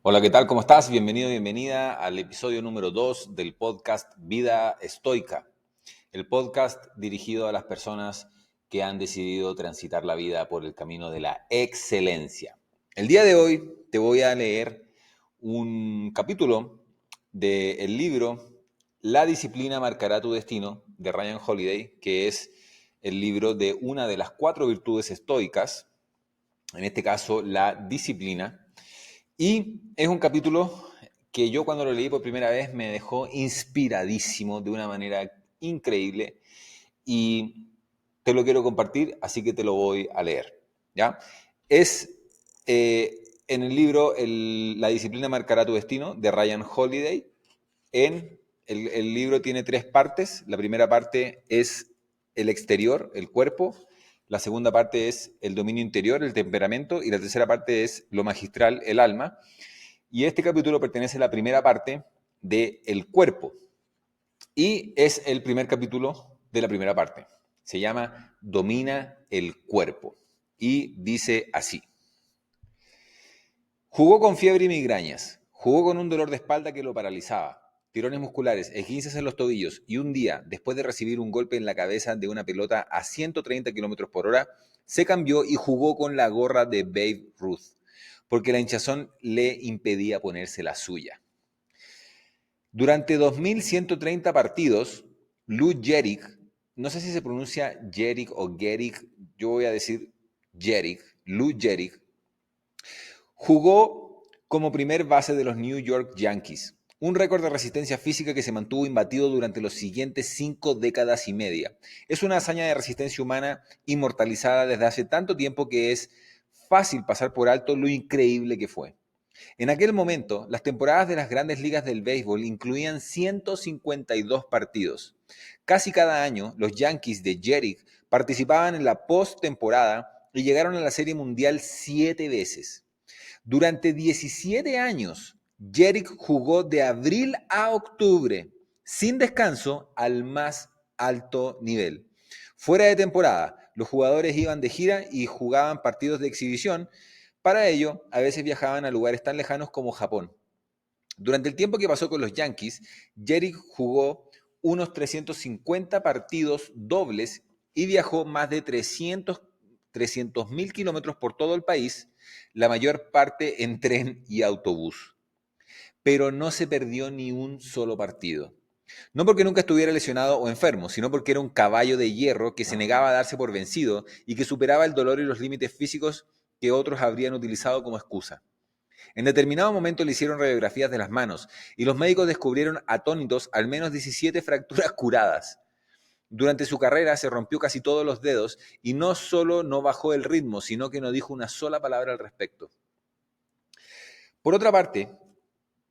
Hola, ¿qué tal? ¿Cómo estás? Bienvenido, bienvenida al episodio número 2 del podcast Vida Estoica, el podcast dirigido a las personas que han decidido transitar la vida por el camino de la excelencia. El día de hoy te voy a leer un capítulo del libro La disciplina marcará tu destino de Ryan Holiday, que es el libro de una de las 4 virtudes estoicas, en este caso la disciplina. Y es un capítulo que yo cuando lo leí por primera vez me dejó inspiradísimo de una manera increíble y te lo quiero compartir, así que te lo voy a leer. ¿Ya? Es en el libro La disciplina marcará tu destino de Ryan Holiday. El libro tiene 3 partes. La primera parte es el exterior, el cuerpo. La segunda parte es el dominio interior, el temperamento. Y la tercera parte es lo magistral, el alma. Y este capítulo pertenece a la primera parte de El cuerpo. Y es el primer capítulo de la primera parte. Se llama Domina el cuerpo. Y dice así. Jugó con fiebre y migrañas. Jugó con un dolor de espalda que lo paralizaba. Tirones musculares, esguinces en los tobillos. Y un día, después de recibir un golpe en la cabeza de una pelota a 130 kilómetros por hora, se cambió y jugó con la gorra de Babe Ruth, porque la hinchazón le impedía ponerse la suya. Durante 2.130 partidos, Lou Gehrig, no sé si se pronuncia Gehrig o Gehrig, yo voy a decir Gehrig, Lou Gehrig, jugó como primer base de los New York Yankees, un récord de resistencia física que se mantuvo imbatido durante los siguientes 5 décadas y media. Es una hazaña de resistencia humana inmortalizada desde hace tanto tiempo que es fácil pasar por alto lo increíble que fue. En aquel momento, las temporadas de las grandes ligas del béisbol incluían 152 partidos. Casi cada año, los Yankees de Gehrig participaban en la postemporada y llegaron a la Serie Mundial 7 veces. Durante 17 años, Gehrig jugó de abril a octubre, sin descanso, al más alto nivel. Fuera de temporada, los jugadores iban de gira y jugaban partidos de exhibición. Para ello, a veces viajaban a lugares tan lejanos como Japón. Durante el tiempo que pasó con los Yankees, Gehrig jugó unos 350 partidos dobles y viajó más de 300.000 kilómetros por todo el país, la mayor parte en tren y autobús. Pero no se perdió ni un solo partido. No porque nunca estuviera lesionado o enfermo, sino porque era un caballo de hierro que se negaba a darse por vencido y que superaba el dolor y los límites físicos que otros habrían utilizado como excusa. En determinado momento le hicieron radiografías de las manos y los médicos descubrieron atónitos al menos 17 fracturas curadas. Durante su carrera se rompió casi todos los dedos y no solo no bajó el ritmo, sino que no dijo una sola palabra al respecto. Por otra parte,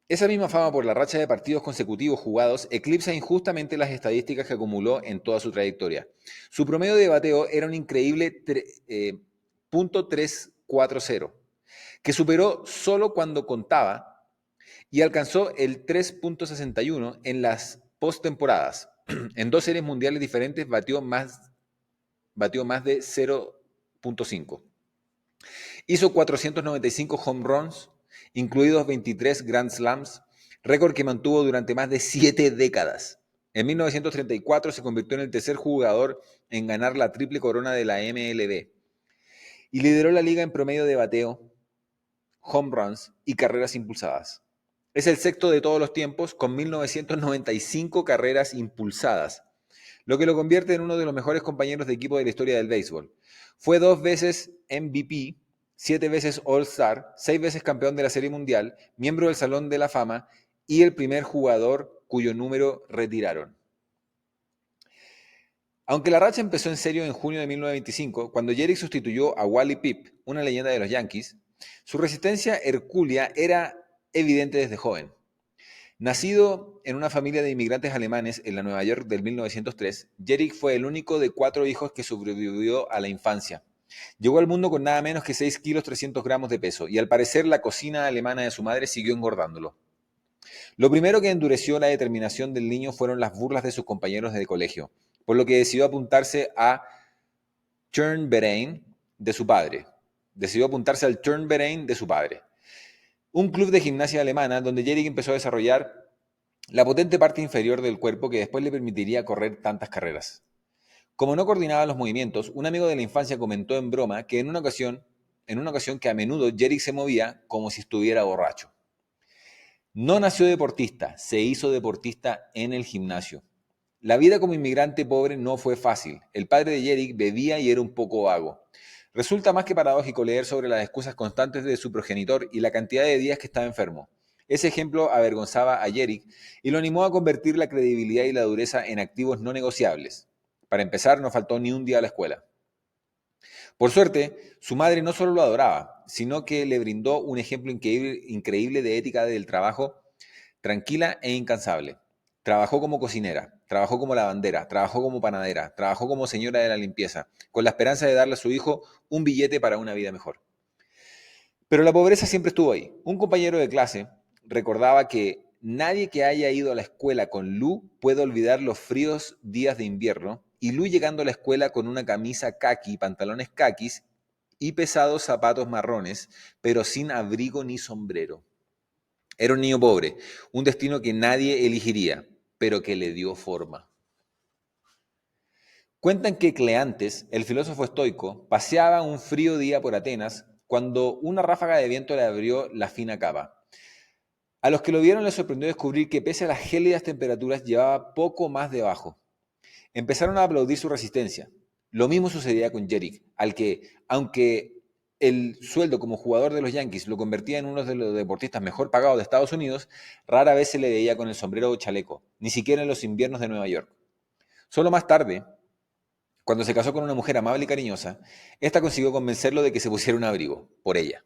esa misma fama por la racha de partidos consecutivos jugados eclipsa injustamente las estadísticas que acumuló en toda su trayectoria. Su promedio de bateo era un increíble .340, que superó solo cuando contaba y alcanzó el 3.61 en las postemporadas. En 2 series mundiales diferentes batió más de 0.5. Hizo 495 home runs, incluidos 23 Grand Slams, récord que mantuvo durante más de 7 décadas. En 1934 se convirtió en el tercer jugador en ganar la triple corona de la MLB y lideró la liga en promedio de bateo, home runs y carreras impulsadas. Es el sexto de todos los tiempos con 1995 carreras impulsadas, lo que lo convierte en uno de los mejores compañeros de equipo de la historia del béisbol. Fue 2 veces MVP, 7 veces All-Star, 6 veces campeón de la Serie Mundial, miembro del Salón de la Fama y el primer jugador cuyo número retiraron. Aunque la racha empezó en serio en junio de 1925, cuando Gehrig sustituyó a Wally Pipp, una leyenda de los Yankees, su resistencia hercúlea era evidente desde joven. Nacido en una familia de inmigrantes alemanes en la Nueva York del 1903, Gehrig fue el único de 4 hijos que sobrevivió a la infancia. Llegó al mundo con nada menos que 6 kilos 300 gramos de peso y al parecer la cocina alemana de su madre siguió engordándolo. Lo primero que endureció la determinación del niño fueron las burlas de sus compañeros de colegio, por lo que decidió apuntarse al Turnverein de su padre. un club de gimnasia alemana donde Jerick empezó a desarrollar la potente parte inferior del cuerpo que después le permitiría correr tantas carreras. Como no coordinaba los movimientos, un amigo de la infancia comentó en broma que en una ocasión que a menudo Jerick se movía como si estuviera borracho. No nació deportista, se hizo deportista en el gimnasio. La vida como inmigrante pobre no fue fácil. El padre de Jerick bebía y era un poco vago. Resulta más que paradójico leer sobre las excusas constantes de su progenitor y la cantidad de días que estaba enfermo. Ese ejemplo avergonzaba a Jerick y lo animó a convertir la credibilidad y la dureza en activos no negociables. Para empezar, no faltó ni un día a la escuela. Por suerte, su madre no solo lo adoraba, sino que le brindó un ejemplo increíble de ética del trabajo, tranquila e incansable. Trabajó como cocinera, trabajó como lavandera, trabajó como panadera, trabajó como señora de la limpieza, con la esperanza de darle a su hijo un billete para una vida mejor. Pero la pobreza siempre estuvo ahí. Un compañero de clase recordaba que nadie que haya ido a la escuela con Lu puede olvidar los fríos días de invierno y Lu llegando a la escuela con una camisa caqui, pantalones caquis y pesados zapatos marrones, pero sin abrigo ni sombrero. Era un niño pobre, un destino que nadie elegiría, pero que le dio forma. Cuentan que Cleantes, el filósofo estoico, paseaba un frío día por Atenas cuando una ráfaga de viento le abrió la fina capa. A los que lo vieron les sorprendió descubrir que pese a las gélidas temperaturas llevaba poco más debajo. Empezaron a aplaudir su resistencia. Lo mismo sucedía con Jerick, al que, aunque el sueldo como jugador de los Yankees lo convertía en uno de los deportistas mejor pagados de Estados Unidos, rara vez se le veía con el sombrero o chaleco, ni siquiera en los inviernos de Nueva York. Solo más tarde, cuando se casó con una mujer amable y cariñosa, esta consiguió convencerlo de que se pusiera un abrigo, por ella.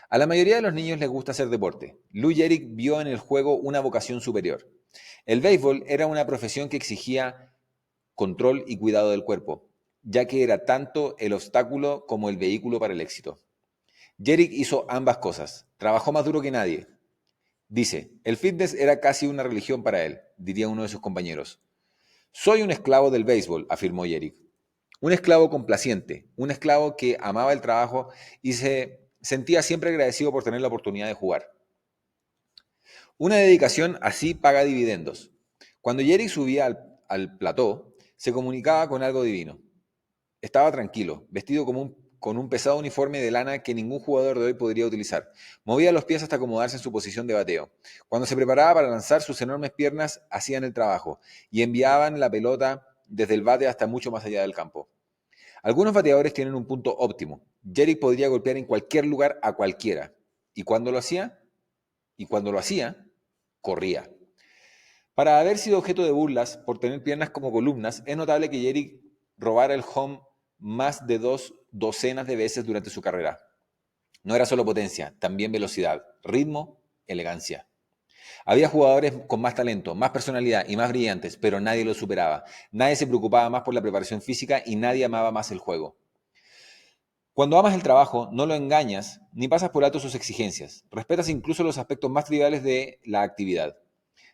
A la mayoría de los niños les gusta hacer deporte. Lou Gehrig vio en el juego una vocación superior. El béisbol era una profesión que exigía control y cuidado del cuerpo, ya que era tanto el obstáculo como el vehículo para el éxito. Gehrig hizo ambas cosas. Trabajó más duro que nadie. Dice, el fitness era casi una religión para él, diría uno de sus compañeros. Soy un esclavo del béisbol, afirmó Gehrig. Un esclavo complaciente, un esclavo que amaba el trabajo y se sentía siempre agradecido por tener la oportunidad de jugar. Una dedicación así paga dividendos. Cuando Jerry subía al plató, se comunicaba con algo divino. Estaba tranquilo, vestido con un pesado uniforme de lana que ningún jugador de hoy podría utilizar. Movía los pies hasta acomodarse en su posición de bateo. Cuando se preparaba para lanzar, sus enormes piernas hacían el trabajo y enviaban la pelota desde el bate hasta mucho más allá del campo. Algunos bateadores tienen un punto óptimo. Jerry podría golpear en cualquier lugar a cualquiera. ¿Y cuando lo hacía? Y cuando lo hacía, corría. Para haber sido objeto de burlas por tener piernas como columnas, es notable que Jerry robara el home más de 2 docenas de veces durante su carrera. No era solo potencia, también velocidad, ritmo, elegancia. Había jugadores con más talento, más personalidad y más brillantes, pero nadie los superaba. Nadie se preocupaba más por la preparación física y nadie amaba más el juego. Cuando amas el trabajo, no lo engañas ni pasas por alto sus exigencias. Respetas incluso los aspectos más triviales de la actividad.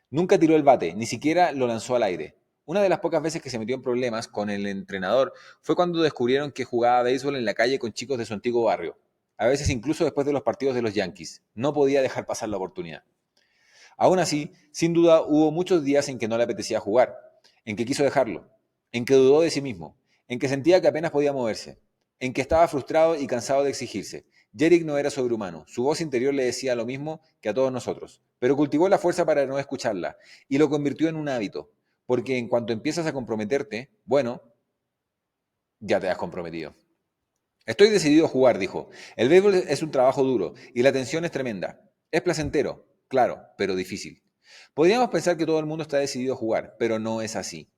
Nunca tiró el bate, ni siquiera lo lanzó al aire. Una de las pocas veces que se metió en problemas con el entrenador fue cuando descubrieron que jugaba béisbol en la calle con chicos de su antiguo barrio. A veces incluso después de los partidos de los Yankees. No podía dejar pasar la oportunidad. Aún así, sin duda hubo muchos días en que no le apetecía jugar, en que quiso dejarlo, en que dudó de sí mismo, en que sentía que apenas podía moverse, en que estaba frustrado y cansado de exigirse. Jerick no era sobrehumano, su voz interior le decía lo mismo que a todos nosotros, pero cultivó la fuerza para no escucharla y lo convirtió en un hábito, porque en cuanto empiezas a comprometerte, bueno, ya te has comprometido. Estoy decidido a jugar, dijo. El béisbol es un trabajo duro y la tensión es tremenda. Es placentero, claro, pero difícil. Podríamos pensar que todo el mundo está decidido a jugar, pero no es así.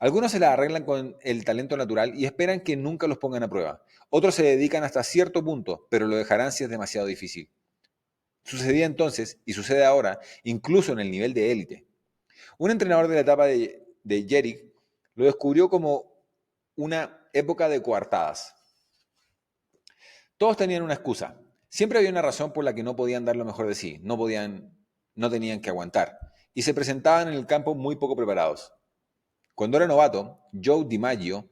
Algunos se la arreglan con el talento natural y esperan que nunca los pongan a prueba. Otros se dedican hasta cierto punto, pero lo dejarán si es demasiado difícil. Sucedía entonces, y sucede ahora, incluso en el nivel de élite. Un entrenador de la etapa de Jerick lo descubrió como una época de coartadas. Todos tenían una excusa. Siempre había una razón por la que no podían dar lo mejor de sí, no tenían que aguantar. Y se presentaban en el campo muy poco preparados. Cuando era novato, Joe DiMaggio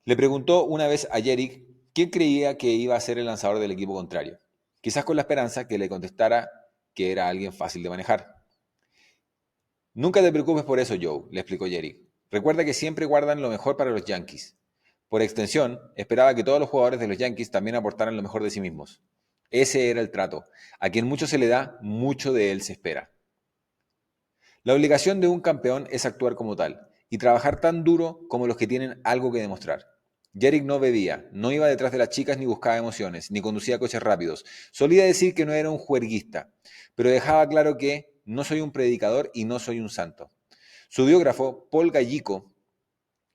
le preguntó una vez a Jerick quién creía que iba a ser el lanzador del equipo contrario. quizás con la esperanza que le contestara que era alguien fácil de manejar. Nunca te preocupes por eso, Joe, le explicó Jerry. Recuerda que siempre guardan lo mejor para los Yankees. Por extensión, esperaba que todos los jugadores de los Yankees también aportaran lo mejor de sí mismos. Ese era el trato. A quien mucho se le da, mucho de él se espera. La obligación de un campeón es actuar como tal y trabajar tan duro como los que tienen algo que demostrar. Jerick no bebía, no iba detrás de las chicas ni buscaba emociones, ni conducía coches rápidos. Solía decir que no era un juerguista, pero dejaba claro que no soy un predicador y no soy un santo. Su biógrafo, Paul Gallico,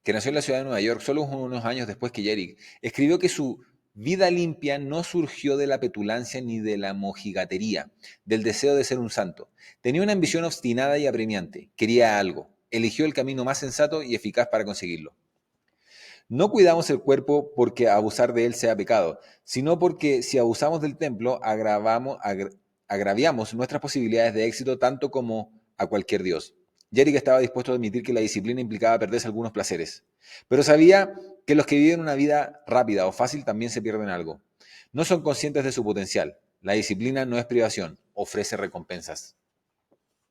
que nació en la ciudad de Nueva York solo unos años después que Jerick, escribió que su vida limpia no surgió de la petulancia ni de la mojigatería, del deseo de ser un santo. Tenía una ambición obstinada y apremiante, quería algo, eligió el camino más sensato y eficaz para conseguirlo. No cuidamos el cuerpo porque abusar de él sea pecado, sino porque si abusamos del templo agraviamos nuestras posibilidades de éxito tanto como a cualquier dios. Jerick estaba dispuesto a admitir que la disciplina implicaba perderse algunos placeres, pero sabía que los que viven una vida rápida o fácil también se pierden algo. No son conscientes de su potencial. La disciplina no es privación, ofrece recompensas.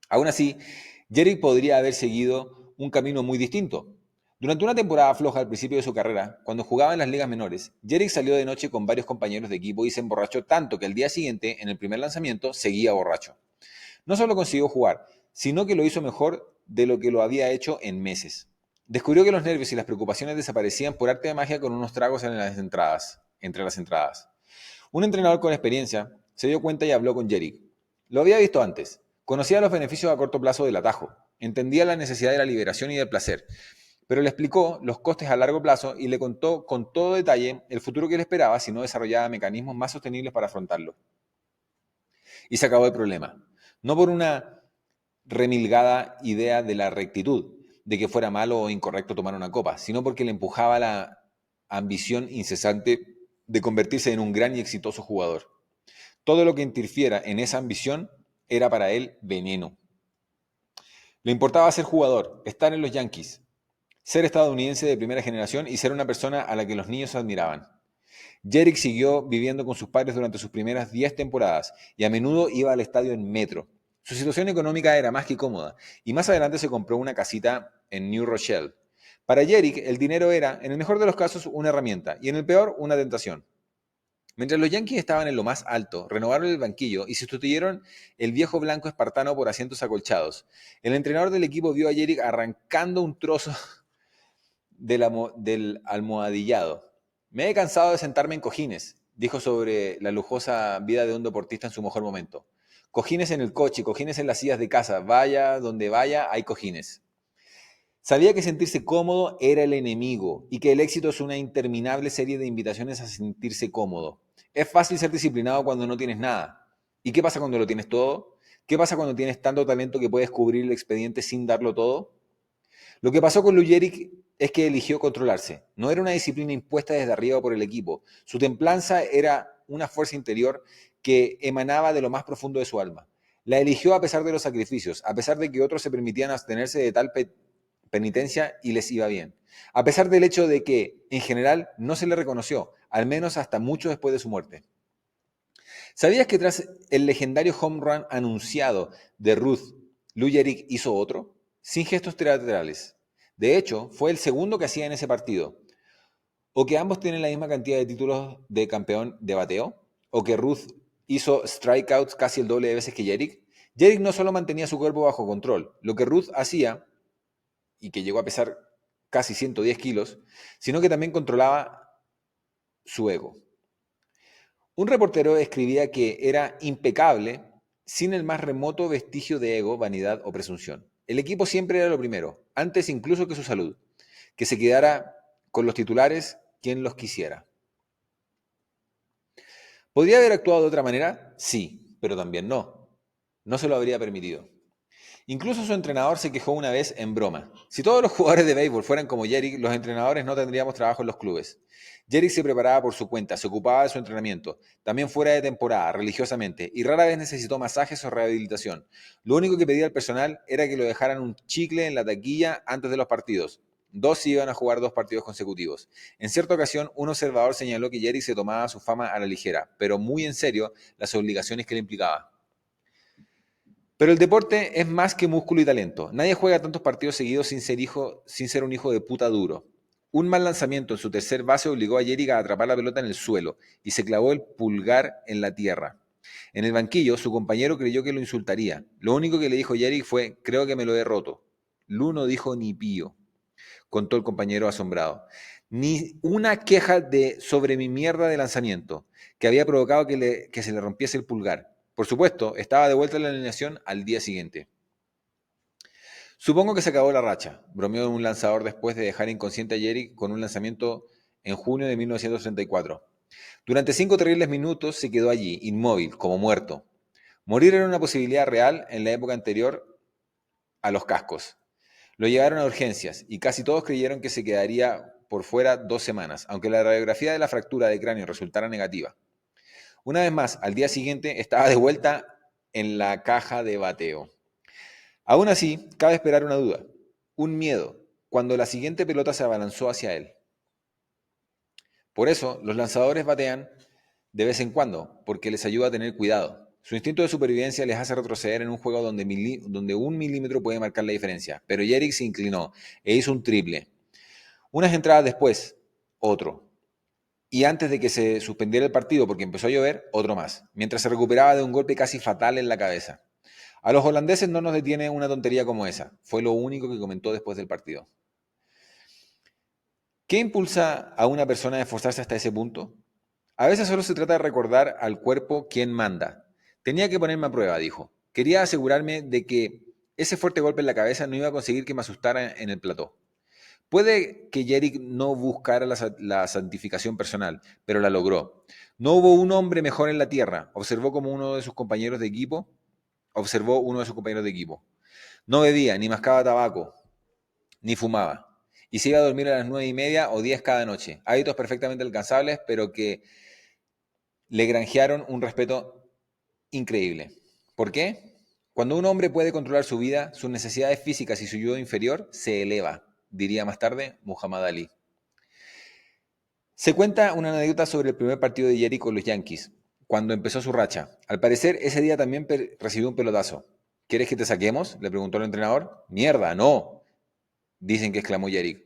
Aún así, Jerick podría haber seguido un camino muy distinto. Durante una temporada floja al principio de su carrera, cuando jugaba en las ligas menores, Jerick salió de noche con varios compañeros de equipo y se emborrachó tanto que al día siguiente, en el primer lanzamiento, seguía borracho. No solo consiguió jugar, sino que lo hizo mejor de lo que lo había hecho en meses. Descubrió que los nervios y las preocupaciones desaparecían por arte de magia con unos tragos entre las entradas. Un entrenador con experiencia se dio cuenta y habló con Jerick. Lo había visto antes. Conocía los beneficios a corto plazo del atajo. Entendía la necesidad de la liberación y del placer. Pero le explicó los costes a largo plazo y le contó con todo detalle el futuro que le esperaba si no desarrollaba mecanismos más sostenibles para afrontarlo. Y se acabó el problema. No por una remilgada idea de la rectitud, de que fuera malo o incorrecto tomar una copa, sino porque le empujaba la ambición incesante de convertirse en un gran y exitoso jugador. Todo lo que interfiera en esa ambición era para él veneno. Le importaba ser jugador, estar en los Yankees, ser estadounidense de primera generación y ser una persona a la que los niños admiraban. Jerick siguió viviendo con sus padres durante sus primeras 10 temporadas y a menudo iba al estadio en metro. Su situación económica era más que cómoda y más adelante se compró una casita en New Rochelle. Para Jerick, el dinero era, en el mejor de los casos, una herramienta y en el peor, una tentación. Mientras los Yankees estaban en lo más alto, renovaron el banquillo y sustituyeron el viejo blanco espartano por asientos acolchados. El entrenador del equipo vio a Jerick arrancando un trozo del almohadillado. Me he cansado de sentarme en cojines, dijo sobre la lujosa vida de un deportista en su mejor momento. Cojines en el coche, cojines en las sillas de casa, vaya donde vaya, hay cojines. Sabía que sentirse cómodo era el enemigo y que el éxito es una interminable serie de invitaciones a sentirse cómodo. Es fácil ser disciplinado cuando no tienes nada. ¿Y qué pasa cuando lo tienes todo? ¿Qué pasa cuando tienes tanto talento que puedes cubrir el expediente sin darlo todo? Lo que pasó con Lou Gehrig es que eligió controlarse. No era una disciplina impuesta desde arriba por el equipo. Su templanza era una fuerza interior que emanaba de lo más profundo de su alma. La eligió a pesar de los sacrificios, a pesar de que otros se permitían abstenerse de tal penitencia y les iba bien. A pesar del hecho de que, en general, no se le reconoció, al menos hasta mucho después de su muerte. ¿Sabías que tras el legendario home run anunciado de Ruth, Lou Gehrig hizo otro? Sin gestos teatrales. De hecho, fue el segundo que hacía en ese partido. O que ambos tienen la misma cantidad de títulos de campeón de bateo, o que Ruth hizo strikeouts casi el doble de veces que Gehrig. Gehrig no solo mantenía su cuerpo bajo control, lo que Ruth hacía, y que llegó a pesar casi 110 kilos, sino que también controlaba su ego. Un reportero escribía que era impecable sin el más remoto vestigio de ego, vanidad o presunción. El equipo siempre era lo primero, antes incluso que su salud. Que se quedara con los titulares quien los quisiera. ¿Podría haber actuado de otra manera? Sí, pero también no. No se lo habría permitido. Incluso su entrenador se quejó una vez en broma. Si todos los jugadores de béisbol fueran como Jerick, los entrenadores no tendríamos trabajo en los clubes. Jerick se preparaba por su cuenta, se ocupaba de su entrenamiento, también fuera de temporada, religiosamente, y rara vez necesitó masajes o rehabilitación. Lo único que pedía al personal era que lo dejaran un chicle en la taquilla antes de los partidos. 2 iban a jugar 2 partidos consecutivos. En cierta ocasión, un observador señaló que Jerick se tomaba su fama a la ligera, pero muy en serio las obligaciones que le implicaba. Pero el deporte es más que músculo y talento. Nadie juega tantos partidos seguidos sin ser un hijo de puta duro. Un mal lanzamiento en su tercer base obligó a Jerick a atrapar la pelota en el suelo y se clavó el pulgar en la tierra. En el banquillo, su compañero creyó que lo insultaría. Lo único que le dijo Jerick fue: creo que me lo he roto. Lu no dijo ni pío, contó el compañero asombrado. Ni una queja sobre mi mierda de lanzamiento, que había provocado que se le rompiese el pulgar. Por supuesto, estaba de vuelta en la alineación al día siguiente. Supongo que se acabó la racha, bromeó un lanzador después de dejar inconsciente a Jerick con un lanzamiento en junio de 1934. Durante 5 terribles minutos se quedó allí, inmóvil, como muerto. Morir era una posibilidad real en la época anterior a los cascos. Lo llevaron a urgencias y casi todos creyeron que se quedaría por fuera 2 semanas, aunque la radiografía de la fractura de cráneo resultara negativa. Una vez más, al día siguiente estaba de vuelta en la caja de bateo. Aún así, cabe esperar una duda, un miedo, cuando la siguiente pelota se abalanzó hacia él. Por eso, los lanzadores batean de vez en cuando, porque les ayuda a tener cuidado. Su instinto de supervivencia les hace retroceder en un juego donde 1 milímetro puede marcar la diferencia. Pero Jerick se inclinó e hizo un triple. Unas entradas después, otro. Y antes de que se suspendiera el partido porque empezó a llover, otro más, mientras se recuperaba de un golpe casi fatal en la cabeza. A los holandeses no nos detiene una tontería como esa, fue lo único que comentó después del partido. ¿Qué impulsa a una persona a esforzarse hasta ese punto? A veces solo se trata de recordar al cuerpo quién manda. Tenía que ponerme a prueba, dijo. Quería asegurarme de que ese fuerte golpe en la cabeza no iba a conseguir que me asustara en el plató. Puede que Jerick no buscara la santificación personal, pero la logró. No hubo un hombre mejor en la tierra, observó uno de sus compañeros de equipo. No bebía, ni mascaba tabaco, ni fumaba. Y se iba a dormir a las 9:30 o 10 cada noche. Hábitos perfectamente alcanzables, pero que le granjearon un respeto increíble. ¿Por qué? Cuando un hombre puede controlar su vida, sus necesidades físicas y su yo inferior se eleva, diría más tarde Muhammad Ali. Se cuenta una anécdota sobre el primer partido de Jerick con los Yankees, cuando empezó su racha. Al parecer, ese día también recibió un pelotazo. ¿Quieres que te saquemos?, le preguntó el entrenador. ¡Mierda, no!, dicen que exclamó Jerick.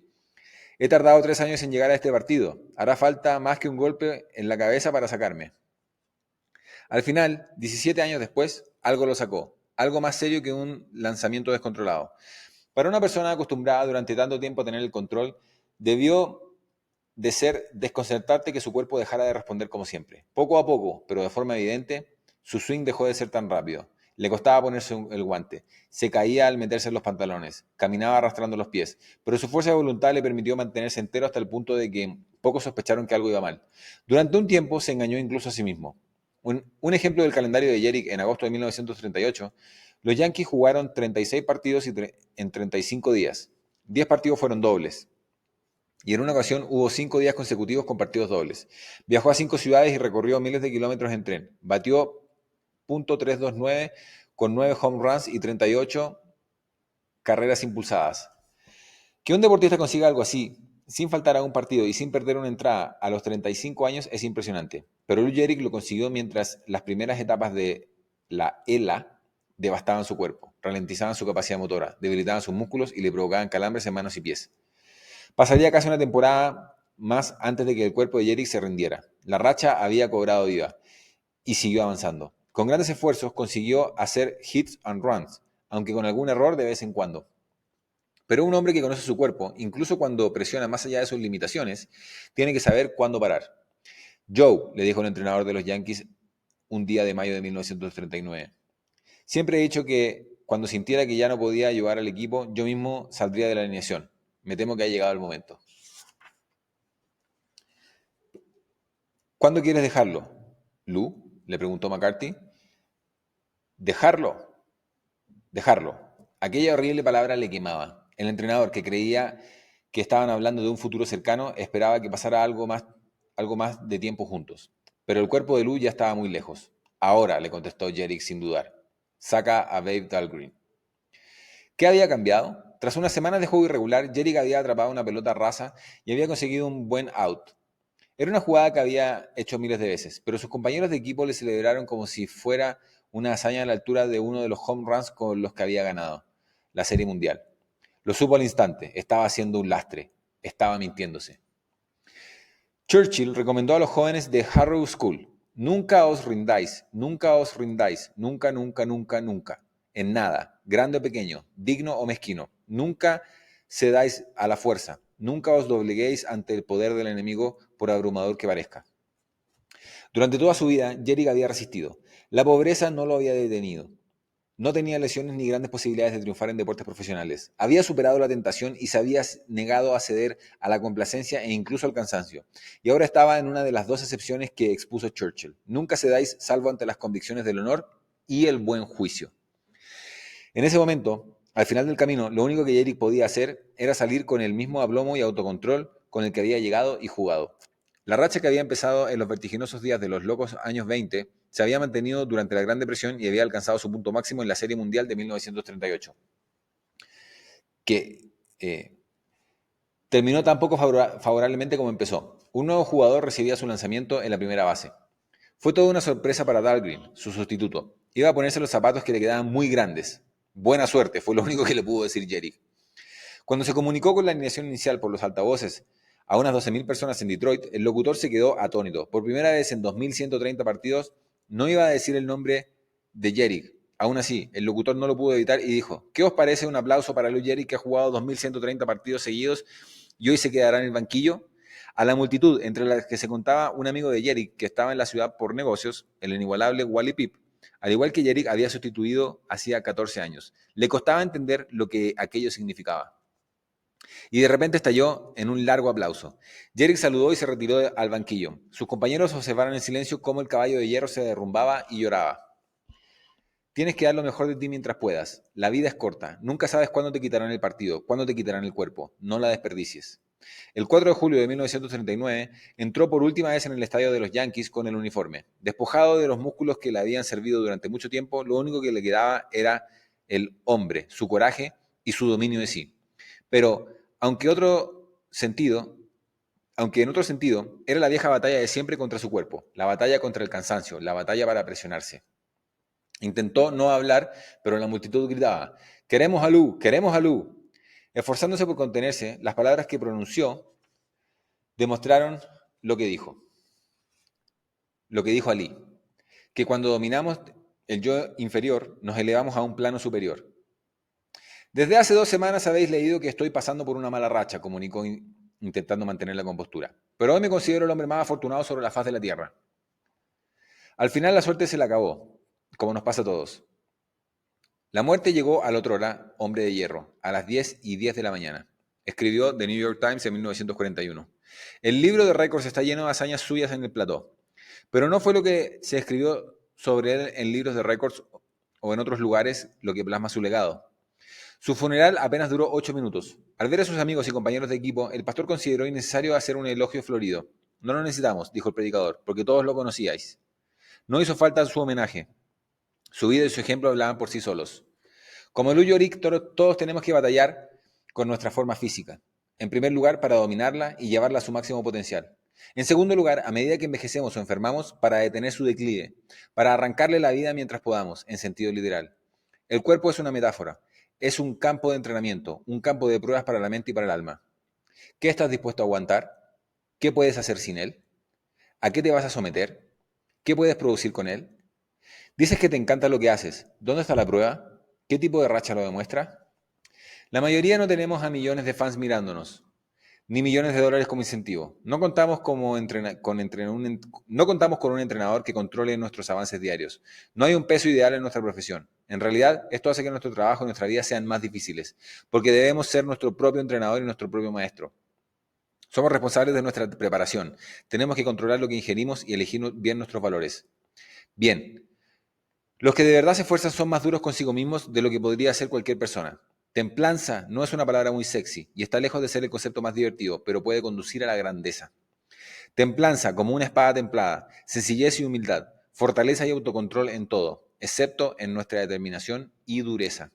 He tardado 3 años en llegar a este partido. Hará falta más que un golpe en la cabeza para sacarme. Al final, 17 años después, algo lo sacó. Algo más serio que un lanzamiento descontrolado. Para una persona acostumbrada durante tanto tiempo a tener el control, debió de ser desconcertante que su cuerpo dejara de responder como siempre. Poco a poco, pero de forma evidente, su swing dejó de ser tan rápido. Le costaba ponerse el guante, se caía al meterse en los pantalones, caminaba arrastrando los pies, pero su fuerza de voluntad le permitió mantenerse entero hasta el punto de que pocos sospecharon que algo iba mal. Durante un tiempo se engañó incluso a sí mismo. Un ejemplo del calendario de Jerick en agosto de 1938, los Yankees jugaron 36 partidos en 35 días. 10 partidos fueron dobles. Y en una ocasión hubo 5 días consecutivos con partidos dobles. Viajó a 5 ciudades y recorrió miles de kilómetros en tren. Batió .329 con 9 home runs y 38 carreras impulsadas. Que un deportista consiga algo así, sin faltar a un partido y sin perder una entrada a los 35 años, es impresionante. Pero Lou Gehrig lo consiguió mientras las primeras etapas de la ELA devastaban su cuerpo, ralentizaban su capacidad motora, debilitaban sus músculos y le provocaban calambres en manos y pies. Pasaría casi una temporada más antes de que el cuerpo de Jerick se rindiera. La racha había cobrado vida y siguió avanzando. Con grandes esfuerzos consiguió hacer hits and runs, aunque con algún error de vez en cuando. Pero un hombre que conoce su cuerpo, incluso cuando presiona más allá de sus limitaciones, tiene que saber cuándo parar. Joe, le dijo el entrenador de los Yankees un día de mayo de 1939. Siempre he dicho que cuando sintiera que ya no podía ayudar al equipo, yo mismo saldría de la alineación. Me temo que ha llegado el momento. ¿Cuándo quieres dejarlo, Lou?, le preguntó McCarthy. Dejarlo. Aquella horrible palabra le quemaba. El entrenador, que creía que estaban hablando de un futuro cercano, esperaba que pasara algo más de tiempo juntos. Pero el cuerpo de Lou ya estaba muy lejos. Ahora, le contestó Jerick sin dudar. Saca a Babe Dahlgren. ¿Qué había cambiado? Tras unas semanas de juego irregular, Jerick había atrapado una pelota rasa y había conseguido un buen out. Era una jugada que había hecho miles de veces, pero sus compañeros de equipo le celebraron como si fuera una hazaña a la altura de uno de los home runs con los que había ganado la Serie Mundial. Lo supo al instante, estaba haciendo un lastre, estaba mintiéndose. Churchill recomendó a los jóvenes de Harrow School: nunca os rindáis, nunca os rindáis, nunca, nunca, nunca, nunca, en nada, grande o pequeño, digno o mezquino, nunca cedáis a la fuerza, nunca os dobleguéis ante el poder del enemigo, por abrumador que parezca. Durante toda su vida, Jerick había resistido. La pobreza no lo había detenido. No tenía lesiones ni grandes posibilidades de triunfar en deportes profesionales. Había superado la tentación y se había negado a ceder a la complacencia e incluso al cansancio. Y ahora estaba en una de las dos excepciones que expuso Churchill: nunca cedáis salvo ante las convicciones del honor y el buen juicio. En ese momento, al final del camino, lo único que Jerick podía hacer era salir con el mismo aplomo y autocontrol con el que había llegado y jugado. La racha que había empezado en los vertiginosos días de los locos años 20 se había mantenido durante la Gran Depresión y había alcanzado su punto máximo en la Serie Mundial de 1938, que terminó tan poco favorablemente como empezó. Un nuevo jugador recibía su lanzamiento en la primera base. Fue toda una sorpresa para Dahlgren, su sustituto. Iba a ponerse los zapatos que le quedaban muy grandes. Buena suerte, fue lo único que le pudo decir Jerick. Cuando se comunicó con la alineación inicial por los altavoces a unas 12.000 personas en Detroit, el locutor se quedó atónito. Por primera vez en 2.130 partidos, no iba a decir el nombre de Jerick. Aún así, el locutor no lo pudo evitar y dijo: ¿qué os parece un aplauso para Lou Jerick, que ha jugado 2.130 partidos seguidos y hoy se quedará en el banquillo? A la multitud, entre las que se contaba un amigo de Jerick que estaba en la ciudad por negocios, el inigualable Wally Pipp, al igual que Jerick había sustituido hacía 14 años. Le costaba entender lo que aquello significaba. Y de repente estalló en un largo aplauso. Jerick saludó y se retiró al banquillo. Sus compañeros observaron en silencio cómo el caballo de hierro se derrumbaba y lloraba. Tienes que dar lo mejor de ti mientras puedas. La vida es corta. Nunca sabes cuándo te quitarán el partido, cuándo te quitarán el cuerpo. No la desperdicies. El 4 de julio de 1939 entró por última vez en el estadio de los Yankees con el uniforme. Despojado de los músculos que le habían servido durante mucho tiempo, lo único que le quedaba era el hombre, su coraje y su dominio de sí. Pero, aunque en otro sentido, era la vieja batalla de siempre contra su cuerpo, la batalla contra el cansancio, la batalla para presionarse. Intentó no hablar, pero la multitud gritaba: «¡Queremos a Lou! ¡Queremos a Lou!». Esforzándose por contenerse, las palabras que pronunció demostraron lo que dijo Ali, que cuando dominamos el yo inferior, nos elevamos a un plano superior. «Desde hace 2 semanas habéis leído que estoy pasando por una mala racha», comunicó intentando mantener la compostura. «Pero hoy me considero el hombre más afortunado sobre la faz de la tierra». Al final la suerte se le acabó, como nos pasa a todos. La muerte llegó al otrora hombre de hierro, a las 10:10 de la mañana. Escribió The New York Times en 1941. El libro de récords está lleno de hazañas suyas en el plató, pero no fue lo que se escribió sobre él en libros de récords o en otros lugares lo que plasma su legado. Su funeral apenas duró 8 minutos. Al ver a sus amigos y compañeros de equipo, el pastor consideró innecesario hacer un elogio florido. «No lo necesitamos», dijo el predicador, «porque todos lo conocíais». No hizo falta su homenaje. Su vida y su ejemplo hablaban por sí solos. Como Lou Jerick, todos tenemos que batallar con nuestra forma física. En primer lugar, para dominarla y llevarla a su máximo potencial. En segundo lugar, a medida que envejecemos o enfermamos, para detener su declive, para arrancarle la vida mientras podamos, en sentido literal. El cuerpo es una metáfora, es un campo de entrenamiento, un campo de pruebas para la mente y para el alma. ¿Qué estás dispuesto a aguantar? ¿Qué puedes hacer sin él? ¿A qué te vas a someter? ¿Qué puedes producir con él? Dices que te encanta lo que haces. ¿Dónde está la prueba? ¿Qué tipo de racha lo demuestra? La mayoría no tenemos a millones de fans mirándonos, ni millones de dólares como incentivo. No contamos con un entrenador que controle nuestros avances diarios. No hay un peso ideal en nuestra profesión. En realidad, esto hace que nuestro trabajo y nuestra vida sean más difíciles, porque debemos ser nuestro propio entrenador y nuestro propio maestro. Somos responsables de nuestra preparación. Tenemos que controlar lo que ingerimos y elegir bien nuestros valores. Bien, los que de verdad se esfuerzan son más duros consigo mismos de lo que podría ser cualquier persona. Templanza no es una palabra muy sexy y está lejos de ser el concepto más divertido, pero puede conducir a la grandeza. Templanza, como una espada templada, sencillez y humildad, fortaleza y autocontrol en todo, excepto en nuestra determinación y dureza.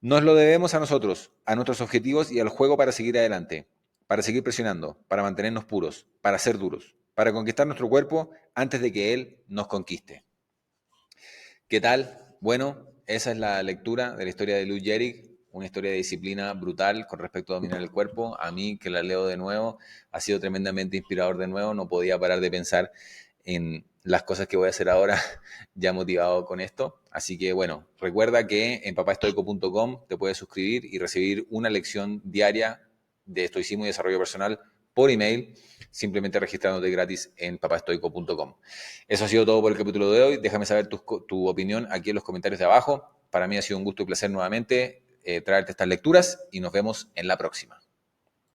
Nos lo debemos a nosotros, a nuestros objetivos y al juego para seguir adelante, para seguir presionando, para mantenernos puros, para ser duros, para conquistar nuestro cuerpo antes de que él nos conquiste. ¿Qué tal? Bueno, esa es la lectura de la historia de Lou Gehrig, una historia de disciplina brutal con respecto a dominar el cuerpo. A mí, que la leo de nuevo, ha sido tremendamente inspirador de nuevo. No podía parar de pensar en las cosas que voy a hacer ahora, ya motivado con esto. Así que bueno, recuerda que en papaestoico.com te puedes suscribir y recibir una lección diaria de estoicismo y desarrollo personal por email, simplemente registrándote gratis en papaestoico.com. Eso ha sido todo por el capítulo de hoy. Déjame saber tu opinión aquí en los comentarios de abajo. Para mí ha sido un gusto y placer nuevamente traerte estas lecturas y nos vemos en la próxima.